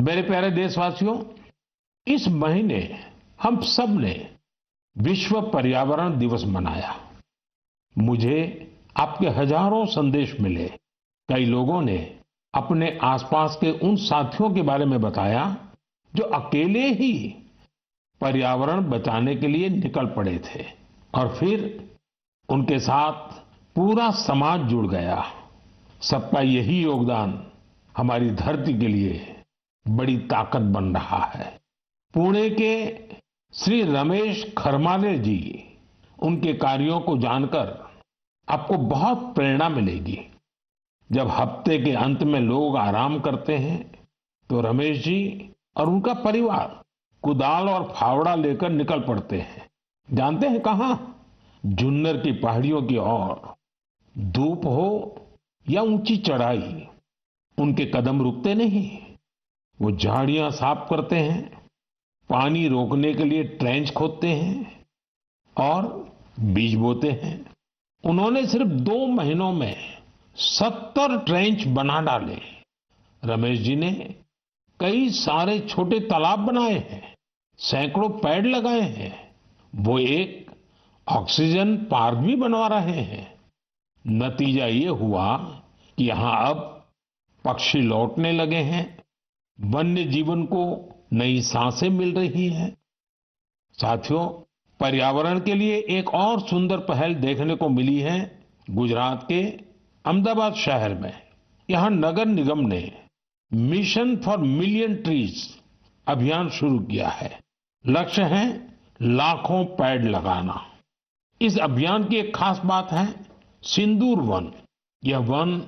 मेरे प्यारे देशवासियों, इस महीने हम सब ने विश्व पर्यावरण दिवस मनाया। मुझे आपके हजारों संदेश मिले। कई लोगों ने अपने आसपास के उन साथियों के बारे में बताया जो अकेले ही पर्यावरण बचाने के लिए निकल पड़े थे और फिर उनके साथ पूरा समाज जुड़ गया। सबका यही योगदान हमारी धरती के लिए बड़ी ताकत बन रहा है। पुणे के श्री रमेश खरमाने जी, उनके कार्यों को जानकर आपको बहुत प्रेरणा मिलेगी। जब हफ्ते के अंत में लोग आराम करते हैं तो रमेश जी और उनका परिवार कुदाल और फावड़ा लेकर निकल पड़ते हैं। जानते हैं कहां? जुन्नर की पहाड़ियों की ओर। धूप हो या ऊंची चढ़ाई, उनके कदम रुकते नहीं। वो झाड़ियां साफ करते हैं, पानी रोकने के लिए ट्रेंच खोदते हैं और बीज बोते हैं। उन्होंने सिर्फ 2 महीनों में 70 ट्रेंच बना डाले। रमेश जी ने कई सारे छोटे तालाब बनाए हैं, सैकड़ों पेड़ लगाए हैं। वो एक ऑक्सीजन पार्क भी बनवा रहे हैं। नतीजा ये हुआ कि यहां अब पक्षी लौटने लगे हैं, वन्य जीवन को नई सांसें मिल रही हैं। साथियों, पर्यावरण के लिए एक और सुंदर पहल देखने को मिली है गुजरात के अहमदाबाद शहर में। यहां नगर निगम ने मिशन फॉर मिलियन ट्रीज अभियान शुरू किया है। लक्ष्य है लाखों पेड़ लगाना। इस अभियान की एक खास बात है सिंदूर वन। यह वन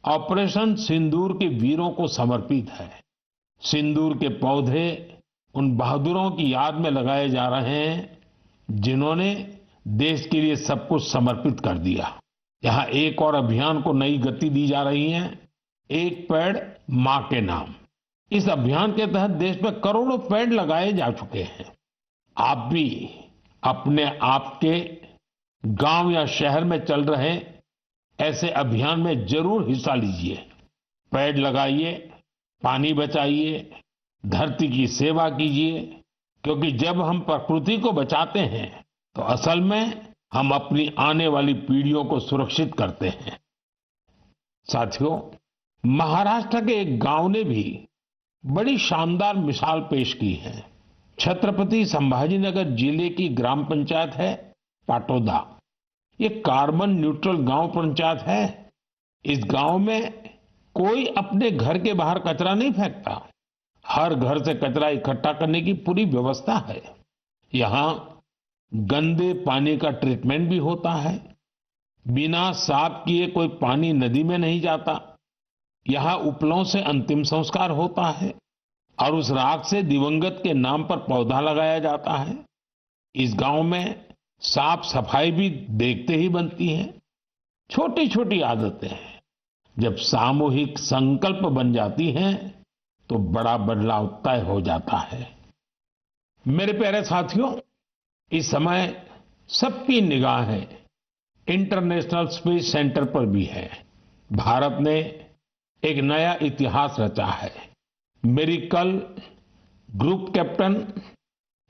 ऑपरेशन सिंदूर के वीरों को समर्पित है। सिंदूर के पौधे उन बहादुरों की याद में लगाए जा रहे हैं जिन्होंने देश के लिए सब कुछ समर्पित कर दिया। यहां एक और अभियान को नई गति दी जा रही है, एक पेड़ मां के नाम। इस अभियान के तहत देश में करोड़ों पेड़ लगाए जा चुके हैं। आप भी अपने आपके गांव या शहर में चल रहे ऐसे अभियान में जरूर हिस्सा लीजिए। पेड़ लगाइए, पानी बचाइए, धरती की सेवा कीजिए, क्योंकि जब हम प्रकृति को बचाते हैं तो असल में हम अपनी आने वाली पीढ़ियों को सुरक्षित करते हैं। साथियों, महाराष्ट्र के एक गांव ने भी बड़ी शानदार मिसाल पेश की है। छत्रपति संभाजीनगर जिले की ग्राम पंचायत है पाटोदा। ये कार्बन न्यूट्रल गांव पंचायत है। इस गांव में कोई अपने घर के बाहर कचरा नहीं फेंकता। हर घर से कचरा इकट्ठा करने की पूरी व्यवस्था है। यहां गंदे पानी का ट्रीटमेंट भी होता है। बिना साफ किए कोई पानी नदी में नहीं जाता। यहां उपलों से अंतिम संस्कार होता है और उस राख से दिवंगत के नाम पर पौधा लगाया जाता है। इस गांव में साफ सफाई भी देखते ही बनती है। छोटी छोटी आदतें जब सामूहिक संकल्प बन जाती हैं तो बड़ा बदलाव तय हो जाता है। मेरे प्यारे साथियों, इस समय सबकी निगाहें इंटरनेशनल स्पेस सेंटर पर भी है। भारत ने एक नया इतिहास रचा है। मेरी कल ग्रुप कैप्टन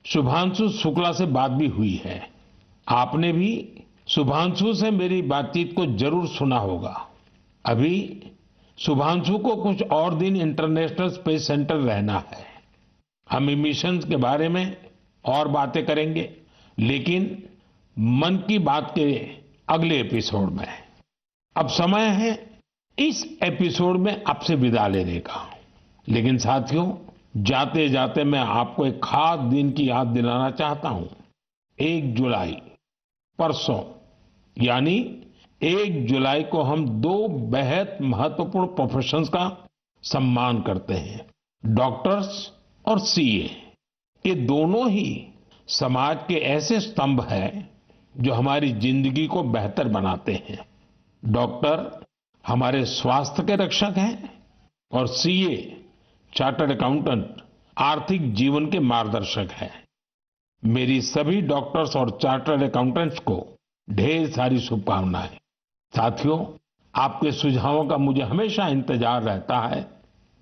शुभांशु शुक्ला से बात भी हुई है। आपने भी शुभांशु से मेरी बातचीत को जरूर सुना होगा। अभी शुभांशु को कुछ और दिन इंटरनेशनल स्पेस सेंटर रहना है। हम मिशन के बारे में और बातें करेंगे, लेकिन मन की बात के अगले एपिसोड में। अब समय है इस एपिसोड में आपसे विदा लेने का। लेकिन साथियों, जाते जाते मैं आपको एक खास दिन की याद दिलाना चाहता हूं। 1 जुलाई, परसों, यानी 1 जुलाई को हम 2 बेहद महत्वपूर्ण प्रोफेशंस का सम्मान करते हैं, डॉक्टर्स और सीए। ये दोनों ही समाज के ऐसे स्तंभ हैं जो हमारी जिंदगी को बेहतर बनाते हैं। डॉक्टर हमारे स्वास्थ्य के रक्षक हैं और सीए चार्टर्ड अकाउंटेंट आर्थिक जीवन के मार्गदर्शक हैं। मेरी सभी डॉक्टर्स और चार्टर्ड अकाउंटेंट्स को ढेर सारी शुभकामनाएं। साथियों, आपके सुझावों का मुझे हमेशा इंतजार रहता है।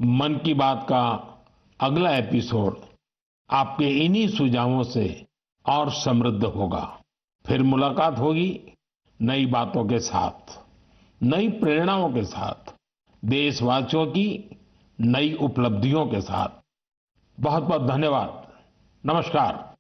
मन की बात का अगला एपिसोड आपके इन्हीं सुझावों से और समृद्ध होगा। फिर मुलाकात होगी नई बातों के साथ, नई प्रेरणाओं के साथ, देशवासियों की नई उपलब्धियों के साथ। बहुत बहुत धन्यवाद। नमस्कार।